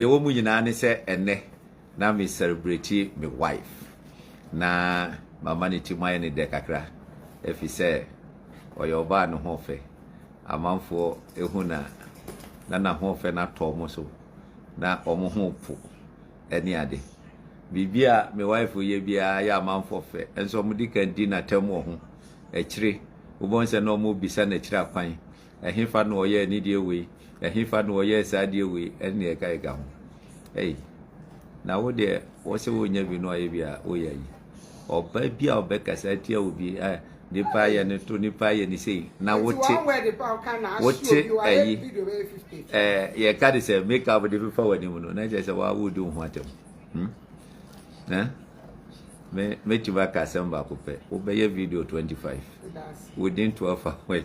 Ewo mu nyina ne se ene na me celebrate my wife. Na mama ne ti mai ne de kakra. Efi se oyo ba no ho fe. Amanfo ehu na ho fe na to mo so. Na omo ho po eni ade. Bibia my wife ye bia ya amanfo fe. Enso mo di kan di na temo ho. Ekire ubon se no mo bisa na ekire akwan. Ehimfa no oye ni die we. Ehimfa no oye sa die we eni e kai ga ho. Hey, na wo de wo se wo nya bi no aye bia wo ya yi. Oba bia obeka sa tia obi nipa ye ne to nipa ye ni sei na wote ayi ye ka de se make up the people wani mu no na je se wa wo do ho atem na me ti ba ka sem ba ko pe wo be ye video 25 within 12 hours.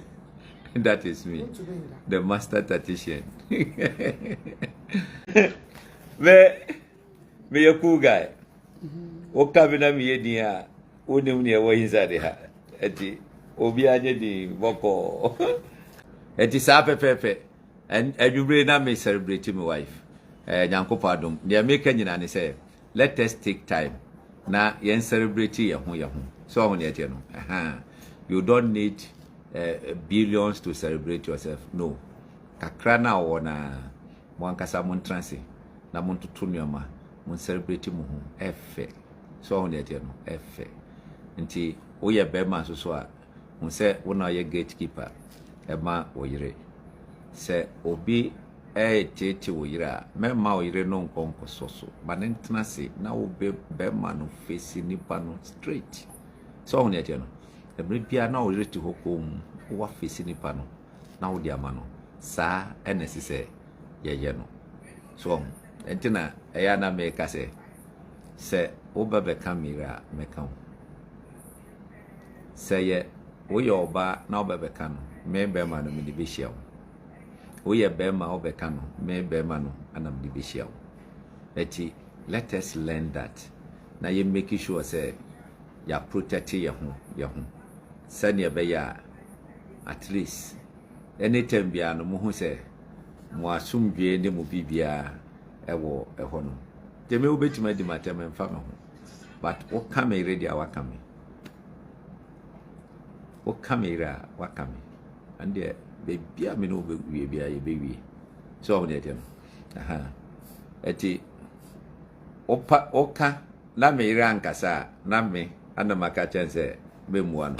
That is me, the master tactician. Me a cool guy. O cabina me dia, o near way inside the hat. Eti, Obiaje di Boko. Eti sape pepe, and you bring up me celebrate my wife. Yanko pardon, they are making and say, let us take time. Na yen celebrate yahu. So on yet, you don't need billions to celebrate yourself. No. Kakra na wona mwankasa mon transi na mon tutunyama mon celebrate mu ho efe. So on yet no efe. Nti oye bema so a mon se wona ye gatekeeper e ma oyire. Se obi tete oyira mema oyire no nkonko soso. Ba ne ntnase na obe bema no face nipa no straight. So on yet no ebri bia na oyire hokom wa face nipa no na wo dia ma no sa enesi se ye no so entina eya na me ka se oba kamera meka ho se ye wo ye oba na oba beka no me be ma no me be hia wo ye be ma obeka no me be ma no ana me be hia eti let us learn that na ye make sure say ya protect ye ho se ne be ya at least anytime bia no mo hu se mo asumdwe ne mo bibia ewo eho no teme obetima di matem mfa me ho but o camera dia wa kame o camera wa kame ande be bia me no be wie bia ye be wie so ho ne dem eti oka na me ira nkasa na me ana maka chense be muano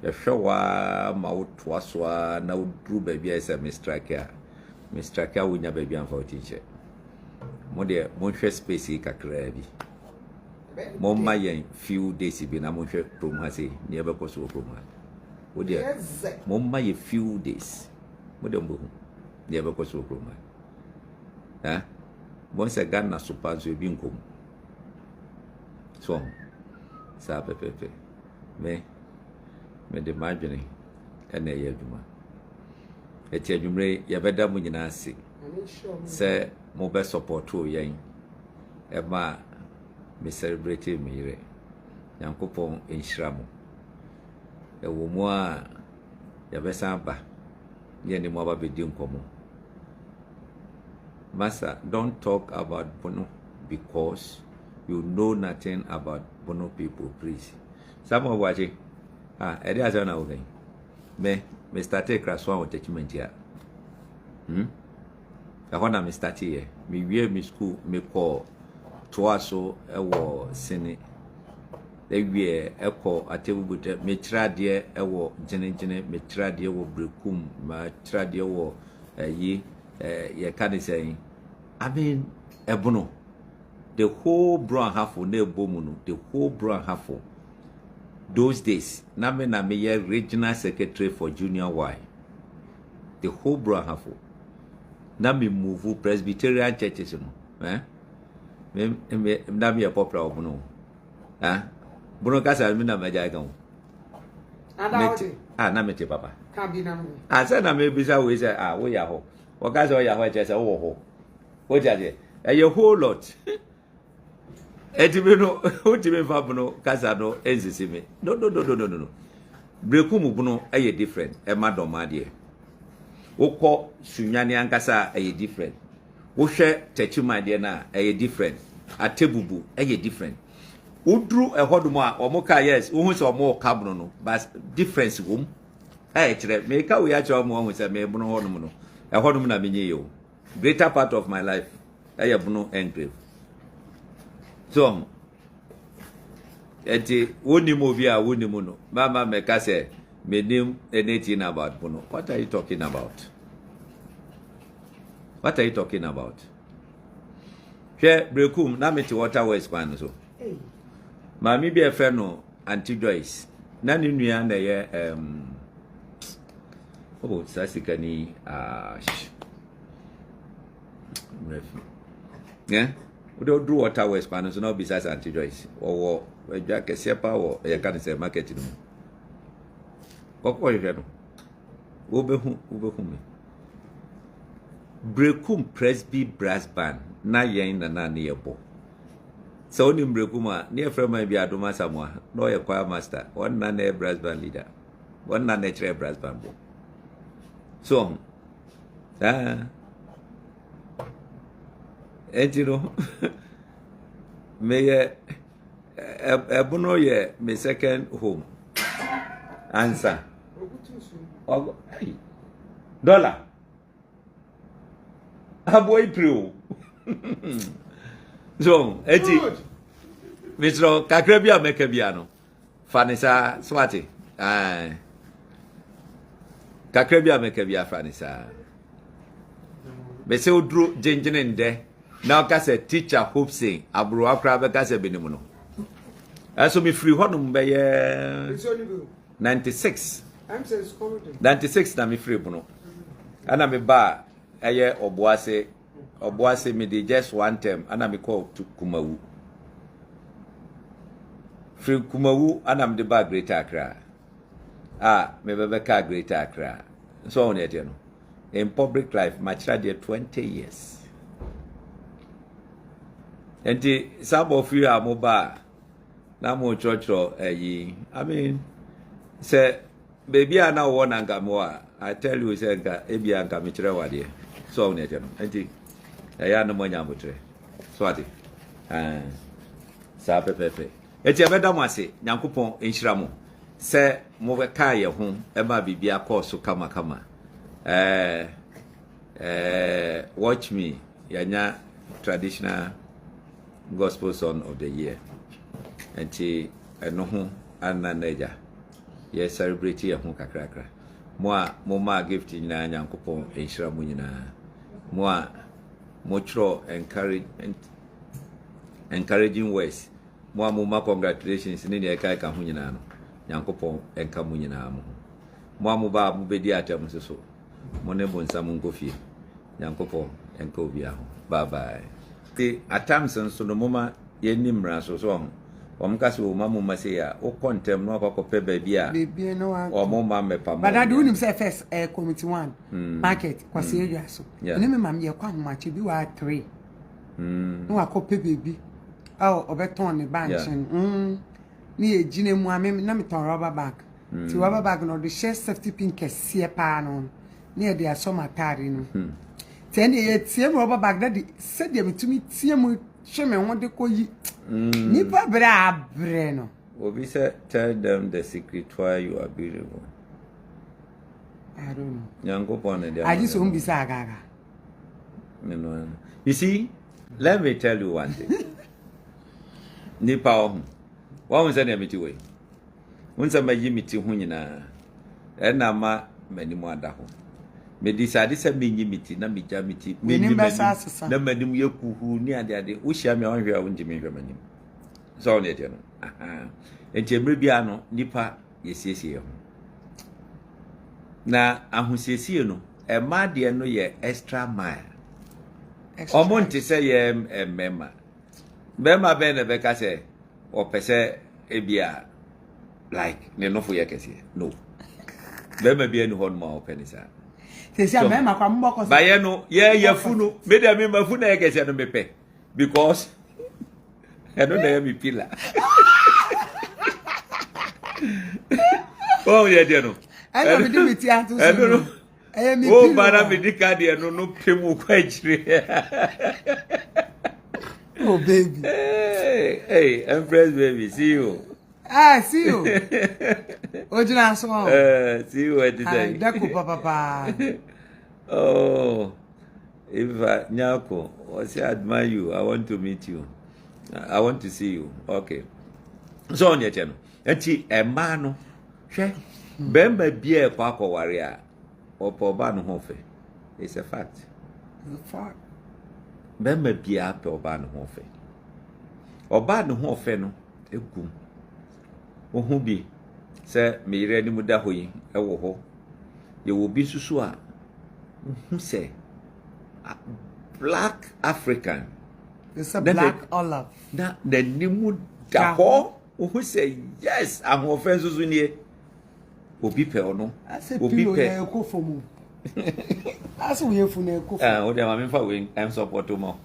Yashawa mautwaswa na udru baby esa Mr. Kia wunya baby an for teacher. Mode monhwe space kakra bi. Momma yen few days bi na monhwe prom ha se ne be koso prom ha. Wode momma ye few days. Mode mbo ne be koso prom ha. Bon se ganna super zo bi nkom. So sa pepepe. Me de madwene ene ye adwuma eti adwumre ye beda mu nyina ase se mo be support o yen e ma me celebrate me yire Yankopon enhira mo e wo mu a ye be san ba ye ni mo aba be di nkomo Master, don't talk about Bono because you know nothing about Bono people, please. Some of watching edi aza na ogen me start class 1 attachment here na me start here me wie me school me call toaso ewo sene wie eko atebubuta me trade ewo jenejene me trade wo brekum ma trade wo ye can say I mean ebono the whole brown half na ebomu no the whole brown half those days, na me regional secretary for Junior Y. The whole bro half. Na me move Presbyterian churches no. Na me a popular obono. Bono kasa me na maja gan. Na me te papa. Ka bi na mo. Say na me bisa we say wo ya ho. Wo kasa wo ya ho che say wo ho. Wo jaje. A whole lot. Etibeno otime fabuno kasa no enzisime no breku mu buno eye different e madoma de wokọ sunwane ankasa eye different wo hwe techuma de na different atebubu different udru ehodum a omoka yes wo hu se omo kabno no but difference wom kire me ka we ya che omo hu se me bunu hodum no ehodum na menye yo greater part of my life bunu enclave so eti woni mo bi a woni mo no mama me ka se me nim anything about bunu. What are you talking about? What are you talking about? Share brekum na me ti water west pan so. Mami bi e fe no Auntie Joyce. Na ni nua na ye sasika ni yeah. We don't do water west pan so no besides Auntie Joyce. Wo edwa kese pa wo e ka se market no. Kokko ye no. Wo be hu me. Brekum Presby brass band na yen na ne yebo so ni brekum a ne frema bi adoma samwa no ye choir master one na ne brass band leader one na ne chere brass band bo so etiro me ye ebuno ye me second home answer dollar boy pro so eti mitro kakra bia meka bia no fanisa swati kakra bia meka bia fanisa be se odru jenjene nde na ka se teacher hope say abro akra be ka se benimu no aso mi free honum be ye 96 96 na mi free buno ana me ba eye oboase me dey just one term ana me call to Kumawu free Kumawu ana me dey ba Greater Accra me bebe ka Greater Accra so on no in public life my child dey 20 years enti sabo free amoba na mo chocho I mean say baby ana wo na ngamo I tell you say ga ebia nka me kire wade so on no enti ya no manya motre so ade sa pepepe eti abeda mo ase nyankopon enhira mo se mo be ka ye ho e ma bibia course kama watch me yanya traditional gospel song of the year enti eno ho ananaja ye celebrate ye ho kakrakra mo ma gift nyina nyankopon enhira mo nyina mo tro encouraging words mo ma congratulations ni ne kai ka ho nyina no nyankopon enka mo nyina mo ba mo bedi atam so mo ne bonsam nkofie nyankopon enka obi aho bye bye ti atam so no moma ye nimra so omkase o mamu mase ya o kontem no akokope bia o mo ma mepa mo but I do nim say first committee 1 market kwase edwa so ne me mam ye kwa homache bi wa 3 no akope baby obeton ne banchen ni ejine mu ame na me ton rubber bag ti rubber bag no the share safety pin kese pa no ne de asoma tare no ten ye tie rubber bag da de se de metumi tie mu sheme ho de koyi nipa bre no obi say tell them the secret why you are beautiful. I don't know. Nyankopon and I just won't be agaga. You see, let me tell you one thing. Nipa ho. Wa won say na meti we. Won say mayi meti ho nyina. E na ma manimu ada ho. Me decide say me nyi meti na me ja meti. Me nyi na manimu yekuhu ni ade wo hia me wonhwe a wonji me hwe manim. So on ete no. Entemre bia no nipa yesiesie ho. Na ahusiesie no e ma de no ye extra mile. Omonti say ye memma. Memma be na be ka say o pese ebia like ne no fo ye kese. No. Memma bia no hon ma o penisa. Tesi a memma kwa mboko. Ba ye no ye funu me de me mafu na ye kese no mepe because I don't know me pila. Oh yeah, dear no. I don't know. Oh, Madam Medicadia, no Pimu quite. Oh, baby. Hey, Empress baby, see you. See you. Ojina so. See you at the day. Daku papa. Oh, if Nyako, I admire you, I want to meet you. I want to see you. Okay. So on your channel. Eti emano. She. Bemba bia kwako waria. Opo ba no ho fe. It's a fact. It's a fact. Bemba bia pe oba no ho fe. Oba no ho fe no egum. Wo ho bi se me yire ni mu da ho yi e wo ho. Ye wo bi susu a who say black African. It's a black olive. Na the nimu da ho who say yes, I'm offense susu ni obi pe ono. Obi pe ko fomu. As we have fun ko. O de ma me fa we I'm support mo.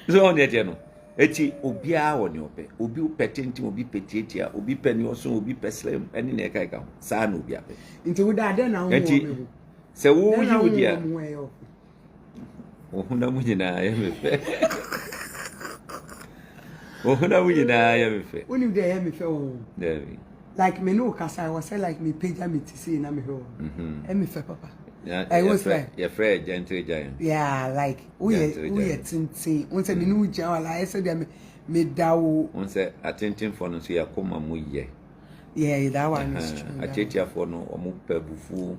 So on the no. Eti obi a woni ope. Obi petenti, obi petietia, obi peni oso, obi peslam, eni na kai ka. Sa na obi ape. Nti wo da na wo eti se wo yi dia. O huna mu nyina ya me fe. O huna mu nyina ya me fe. Woni de ya me fe o. There. Like me no kasa I was say like me page me to see na me ho. E me fe papa. Yeah, I was like your friend gentle giant. Yeah, like we tintin. Won say me no jan wala I say dia me dawo. Won say attention for no so ya koma mu ye. Yeah, that one is true. Achetia for no omu pebufu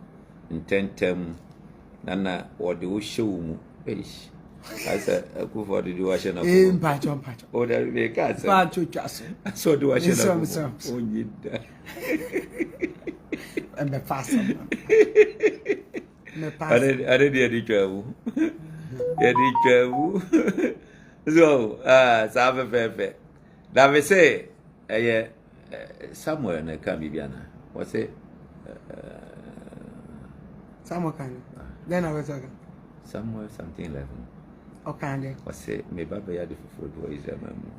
intentem nana or the show mu. Eish. I said aku for the washing of. Pacho. O da be ka say. Pacho chaso. So the washing of. Oh yida. And me fast. I did travel. I did travel. So, Sava Pepe. Now we say, somewhere in the Camibiana. What's it? Somewhere kind. Then I was talking. Somewhere something 11. Okay. What's it? Maybe I had the food. What is that, ma'am?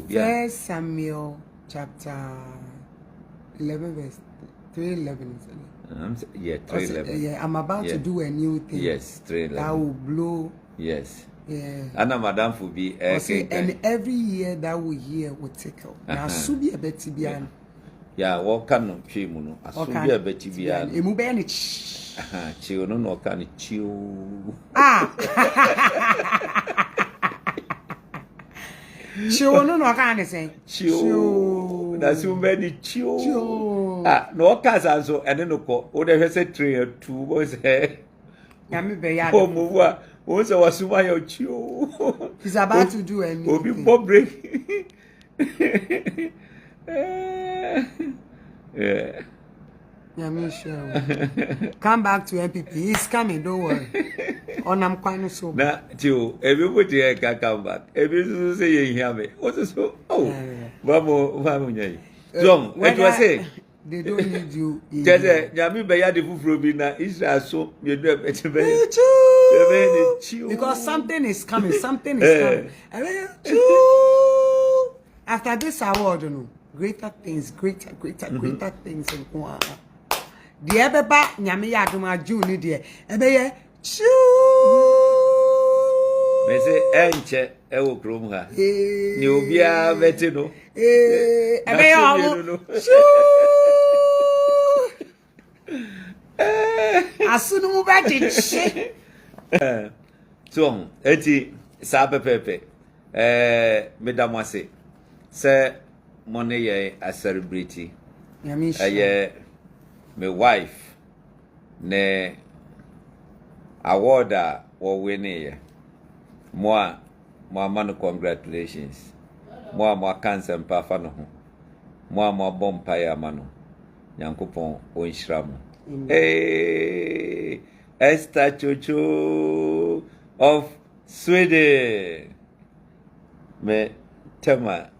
First Samuel chapter 11 verse 3:11. Yeah, 3:11. Yeah, I'm about to do a new thing. Yes, 3:11. That will blow. Yes. Yeah. Anna Madame Fubi. And every year that we hear will tickle. Now, Subi a betibian. Yeah, what kind of chimuno? A Subi a betibian. A mubeni. Chiono no can chew. Chiono no can say. Chew. That's so many chew. No casa so and then no call. Oh, there is a 3 or 2 was here. Yami Oh, move. Once I was your chew. He's about to do a new thing. Be break. Yeah. Come back to MPP. He's coming, don't worry. On I'm quite so. Now, Joe, everybody can come back. Everybody say you hear me. What is so? Oh, Vamo. John, what do I say? They don't need you. Just Yami Baya the food from Bina Israel, so you do a better. Because something is coming. Something is coming. After this award, you know, greater things things in Kwa. The Ebeba Nyami Yaduma June, dear. Ebeye, choo. Mese enche ewo krom ha. Ni obi a beti no. Ebeye omo. Asunu mu beti che. So, eti sa pepepe. Mesdames ase. Se money ye a celebrity. Nyami my wife ne award or winning moi man congratulations moi cancer pa fa no ho moi bompire mano Nyankopon onhyira mo Esther Chocho of Sweden me tema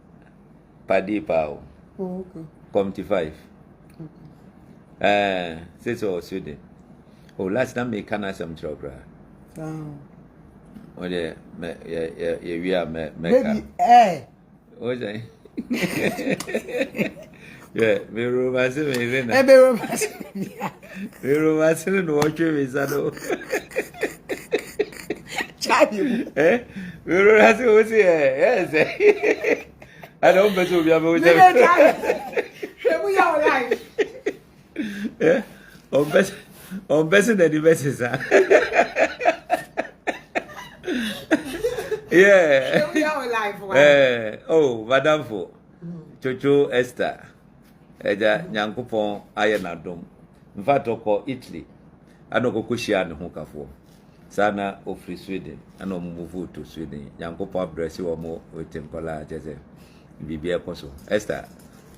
padi pao okay committee 5 say so Sweden. Oh, last time me can some chocolate. Oh, yeah, we are me. Baby, What's that? Yeah, me romance me rena. Ebe romance. Me romance no watch me sano. Chabi. Me romance o si yes. I don't bet you be able to. Shemu ya life. On best the best yeah. Shemu ya life. Oh, Madam Fo. Chocho Esther. Eja Nyankopon ayenadom. In fact, oko Italy. Ano kokushia ne ho kafo. Sana ofri Sweden. Ano move to Sweden. Nyankopon abresi wo mo wetenkola jeze. Bibia koso. Esther,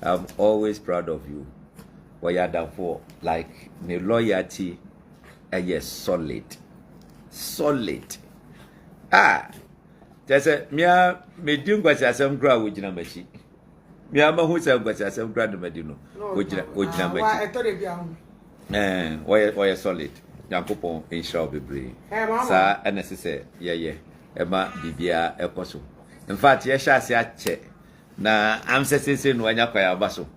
I'm always proud of you. What you done for? Like the loyalty, yes, solid. Just me doing what I some grow with Namashi. Me ama who said what I some grand medino. Which Namashi. I thought it be Why solid. Yankopon in shall be brave. Sir, and necessary. Yeah. Emma Bibia Ecoso. In fact, yes, I say, na I'm saying when you are basso.